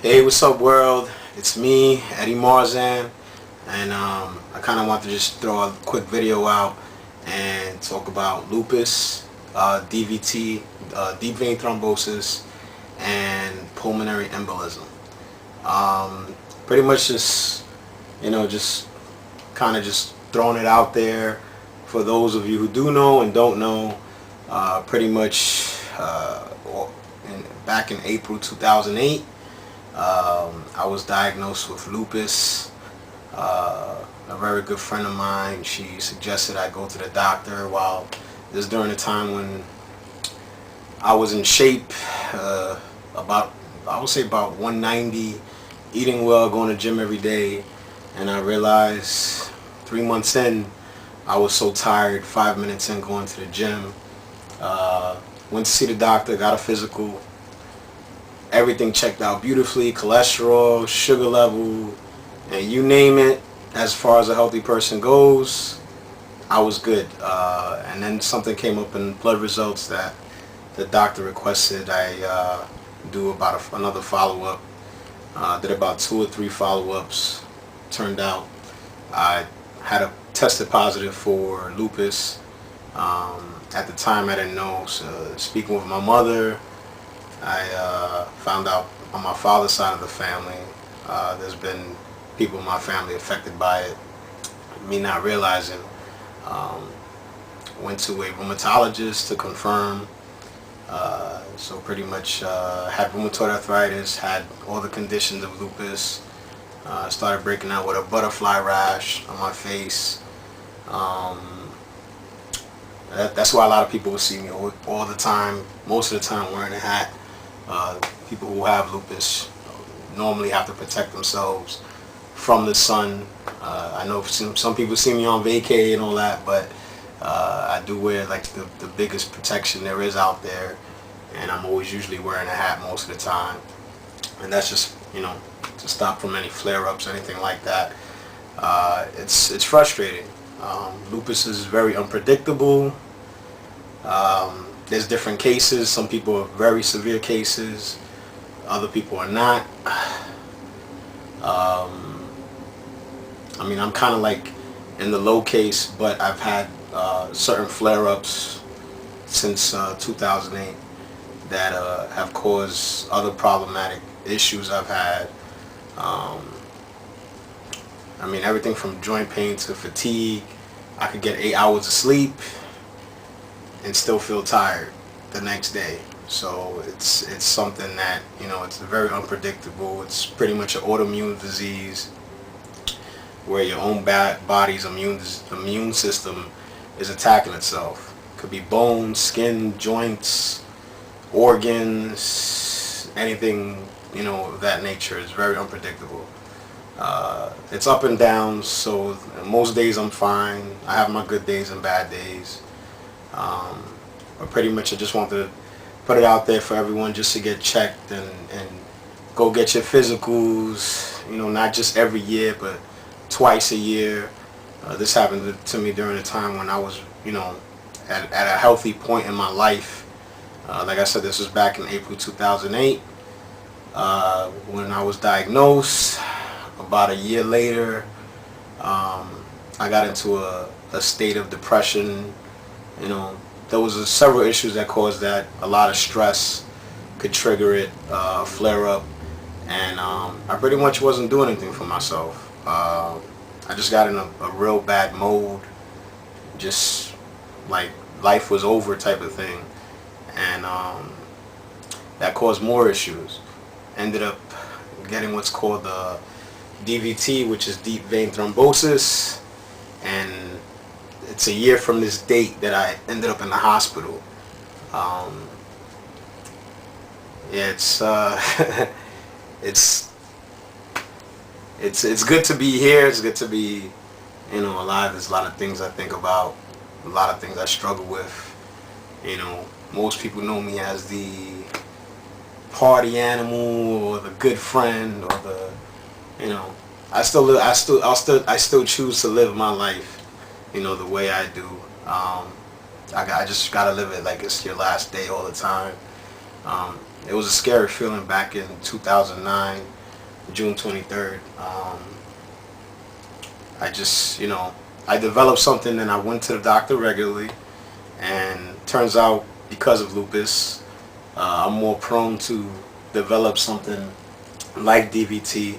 Hey, what's up, world? It's me, Eddie Marzan, and I kind of want to just throw a quick video out and talk about lupus, DVT, deep vein thrombosis, and pulmonary embolism. Pretty much just, just kind of just throwing it out there for those of you who do know and don't know. Pretty much back in April 2008. I was diagnosed with lupus. A very good friend of mine, she suggested I go to the doctor. While this is during the time when I was in shape, I would say about 190, eating well, going to the gym every day, and I realized 3 months in, I was so tired. 5 minutes in going to the gym, went to see the doctor, got a physical. Everything checked out beautifully, cholesterol, sugar level, and you name it. As far as a healthy person goes, I was good. And then something came up in blood results that the doctor requested I do about another follow-up. Did about 2 or 3 follow-ups. Turned out I had tested positive for lupus. At the time I didn't know, so speaking with my mother, I found out on my father's side of the family, there's been people in my family affected by it. Me not realizing. Went to a rheumatologist to confirm. So pretty much had rheumatoid arthritis, had all the conditions of lupus. Started breaking out with a butterfly rash on my face. That's why a lot of people will see me all the time, most of the time wearing a hat. People who have lupus normally have to protect themselves from the sun. I know some people see me on vacay and all that, but I do wear like the biggest protection there is out there, and I'm always usually wearing a hat most of the time, and that's just to stop from any flare-ups or anything like that. It's frustrating. Lupus is very unpredictable. There's different cases. Some people are very severe cases. Other people are not. I mean, I'm kind of like in the low case, but I've had certain flare-ups since 2008 that have caused other problematic issues I've had. I mean, everything from joint pain to fatigue. I could get 8 hours of sleep and still feel tired the next day. So it's something that, it's very unpredictable. It's pretty much an autoimmune disease where your own body's immune system is attacking itself. Could be bones, skin, joints, organs, anything, of that nature. Is very unpredictable. It's up and down, so most days I'm fine. I have my good days and bad days. But pretty much I just want to put it out there for everyone just to get checked and go get your physicals, not just every year, but twice a year. This happened to me during a time when I was, at a healthy point in my life. Like I said, this was back in April 2008 when I was diagnosed. About a year later, I got into a state of depression. There was several issues that caused that. A lot of stress could trigger it, flare up, and I pretty much wasn't doing anything for myself. I just got in a real bad mode, just like life was over type of thing, and that caused more issues. Ended up getting what's called the DVT, which is deep vein thrombosis, and it's a year from this date that I ended up in the hospital. It's it's good to be here. It's good to be alive. There's a lot of things I think about, a lot of things I struggle with. Most people know me as the party animal or the good friend or the I still choose to live my life the way I do. I just gotta live it like it's your last day all the time. it was a scary feeling back in 2009, June 23rd. I just, I developed something and I went to the doctor regularly, and turns out because of lupus, I'm more prone to develop something like DVT,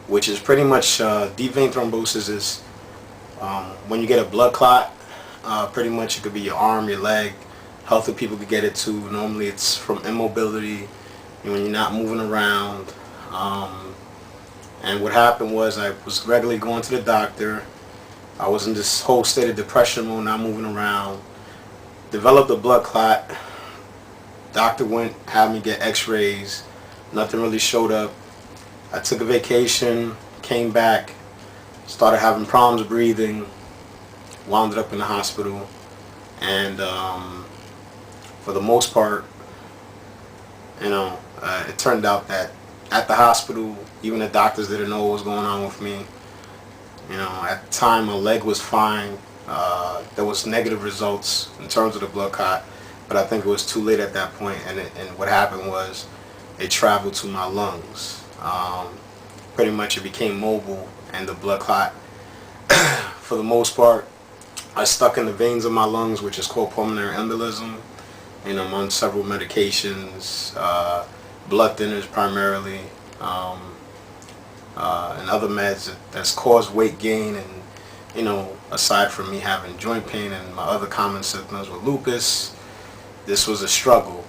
which is pretty much deep vein thrombosis is when you get a blood clot. Pretty much it could be your arm, your leg. Healthy people could get it too. Normally it's from immobility, when you're not moving around. And what happened was I was regularly going to the doctor. I was in this whole state of depression mode, not moving around. Developed a blood clot. Doctor went, had me get x-rays. Nothing really showed up. I took a vacation, came back, started having problems breathing, wound up in the hospital, and for the most part, it turned out that at the hospital, even the doctors didn't know what was going on with me. At the time my leg was fine. There was negative results in terms of the blood clot, but I think it was too late at that point, and what happened was it traveled to my lungs. Pretty much it became mobile, and the blood clot, for the most part, I stuck in the veins of my lungs, which is called pulmonary embolism. I'm on several medications, blood thinners primarily, and other meds that's caused weight gain. And aside from me having joint pain and my other common symptoms with lupus, this was a struggle,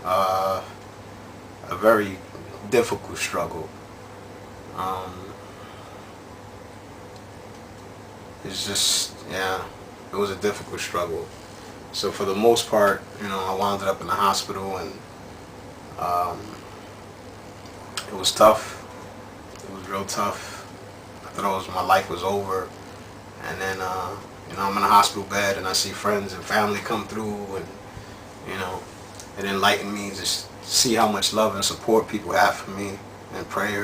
a very difficult struggle. It's just, it was a difficult struggle. So for the most part, I wound up in the hospital, and it was tough. It was real tough. I thought my life was over. And then, I'm in a hospital bed, and I see friends and family come through, and, it enlightened me to see how much love and support people have for me, and prayers.